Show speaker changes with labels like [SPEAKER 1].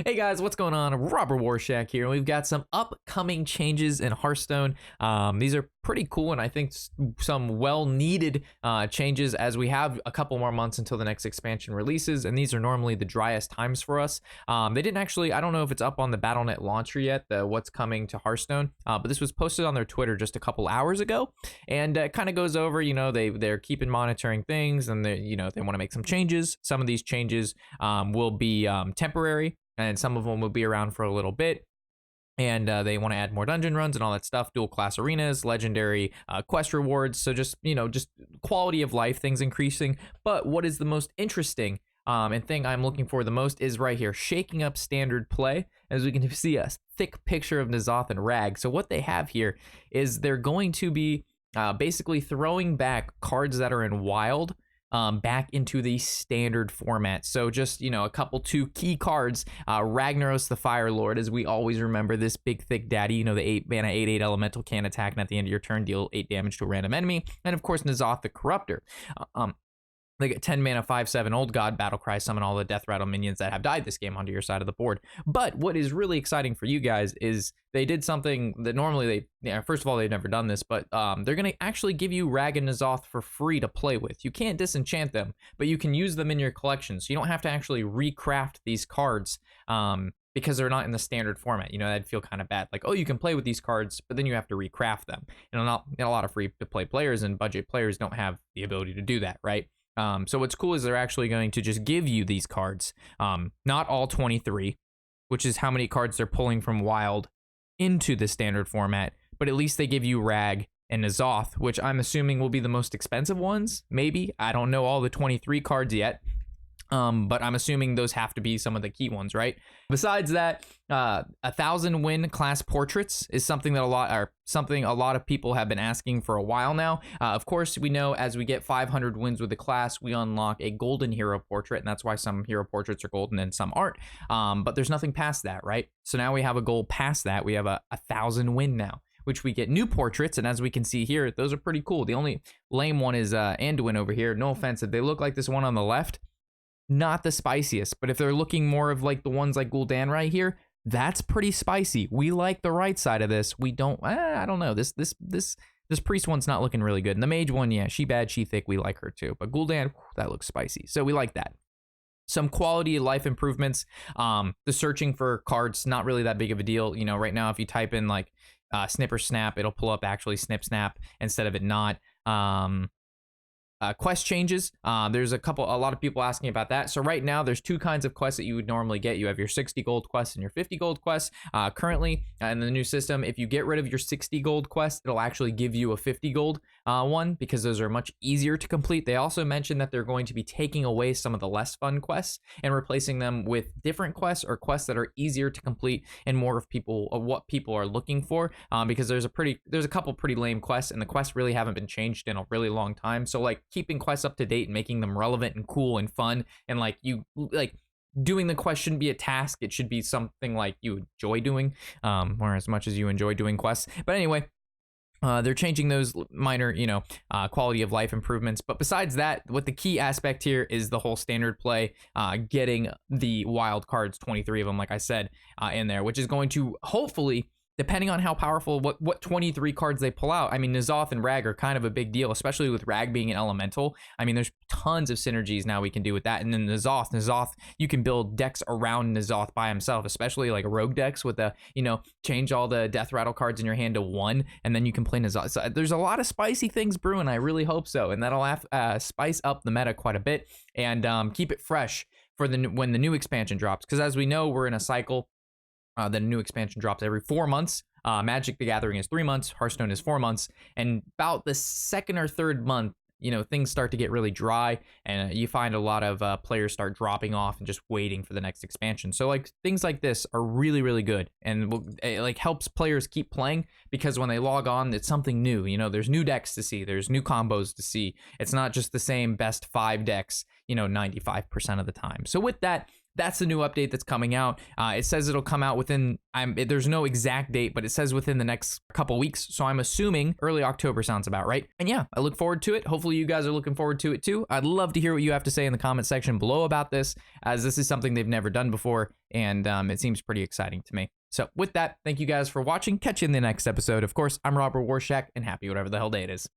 [SPEAKER 1] Hey guys, what's going on? Robert Warshak here. We've got some upcoming changes in Hearthstone. These are pretty cool, and I think some well-needed changes as we have a couple more months until the next expansion releases, and these are normally the driest times for us. They didn't actually, I don't know if it's up on the Battle.net launcher yet, what's coming to Hearthstone, but this was posted on their Twitter just a couple hours ago, and it kind of goes over, they're keeping monitoring things, and they want to make some changes. Some of these changes will be temporary, and some of them will be around for a little bit. And they want to add more dungeon runs and all that stuff, dual class arenas, legendary quest rewards. So just quality of life, things increasing. But what is the most interesting and thing I'm looking for the most is right here, shaking up standard play. As we can see a thick picture of N'Zoth and Rag. So what they have here is they're going to be basically throwing back cards that are in Wild back into the standard format. So just, a couple two key cards, Ragnaros the Fire Lord, as we always remember, this big thick daddy, the 8-mana 8/8 elemental can attack, and at the end of your turn deal 8 damage to a random enemy. And of course N'Zoth the Corruptor. They get 10 mana, 5/7 Old God, Battlecry, summon all the Death Rattle minions that have died this game onto your side of the board. But what is really exciting for you guys is they did something that normally first of all, they've never done this, but they're going to actually give you Rag and N'Zoth for free to play with. You can't disenchant them, but you can use them in your collection. So you don't have to actually recraft these cards because they're not in the standard format. That'd feel kind of bad. Like, oh, you can play with these cards, but then you have to recraft them. Not a lot of free to play players and budget players don't have the ability to do that, right? So what's cool is they're actually going to just give you these cards, not all 23, which is how many cards they're pulling from Wild into the standard format, but at least they give you Rag and N'Zoth, which I'm assuming will be the most expensive ones, maybe. I don't know all the 23 cards yet. But I'm assuming those have to be some of the key ones, right? Besides that, 1,000 win class portraits is something that a lot of people have been asking for a while now. Of course, we know as we get 500 wins with the class, we unlock a golden hero portrait, and that's why some hero portraits are golden and some aren't. But there's nothing past that, right? So now we have a goal past that. We have a 1,000 win now, which we get new portraits, and as we can see here, those are pretty cool. The only lame one is Anduin over here. No offense, if they look like this one on the left, not the spiciest, but if they're looking more of like the ones like Gul'dan right here, that's pretty spicy. We like the right side of this. We don't, I don't know. This priest one's not looking really good. And the mage one, yeah, she bad, she thick. We like her too. But Gul'dan, that looks spicy. So we like that. Some quality of life improvements. The searching for cards, not really that big of a deal. Right now, if you type in like snip or snap, it'll pull up actually snip snap instead of it not. Quest changes. There's a lot of people asking about that. So right now there's two kinds of quests that you would normally get. You have your 60 gold quests and your 50 gold quests. Currently in the new system, if you get rid of your 60 gold quest, it'll actually give you a 50 gold one because those are much easier to complete. They also mentioned that they're going to be taking away some of the less fun quests and replacing them with different quests or quests that are easier to complete and more of what people are looking for, because there's a couple pretty lame quests, and the quests really haven't been changed in a really long time. So like keeping quests up to date and making them relevant and cool and fun, and doing the quest shouldn't be a task. It should be something like you enjoy doing, or as much as you enjoy doing quests. But anyway, they're changing those minor, quality of life improvements. But besides that, what the key aspect here is the whole standard play, getting the wild cards, 23 of them, like I said, in there, which is going to hopefully, depending on how powerful, what 23 cards they pull out. I mean, N'Zoth and Rag are kind of a big deal, especially with Rag being an elemental. I mean, there's tons of synergies now we can do with that. And then N'Zoth, you can build decks around N'Zoth by himself, especially like rogue decks with change all the Death Rattle cards in your hand to 1, and then you can play N'Zoth. So there's a lot of spicy things brewing. I really hope so. And that'll spice up the meta quite a bit and keep it fresh for when the new expansion drops. Because as we know, we're in a cycle. The new expansion drops every 4 months. Magic the Gathering is 3 months. Hearthstone is 4 months. And about the second or third month, things start to get really dry, and you find a lot of players start dropping off and just waiting for the next expansion. So like things like this are really, really good, and it helps players keep playing, because when they log on, it's something new. There's new decks to see. There's new combos to see. It's not just the same best 5 decks, 95% of the time. So with that, that's the new update that's coming out. It says it'll come out within, there's no exact date, but it says within the next couple weeks. So I'm assuming early October sounds about right. And yeah, I look forward to it. Hopefully you guys are looking forward to it too. I'd love to hear what you have to say in the comment section below about this, as this is something they've never done before. And it seems pretty exciting to me. So with that, thank you guys for watching. Catch you in the next episode. Of course, I'm Robert Warshak, and happy whatever the hell day it is.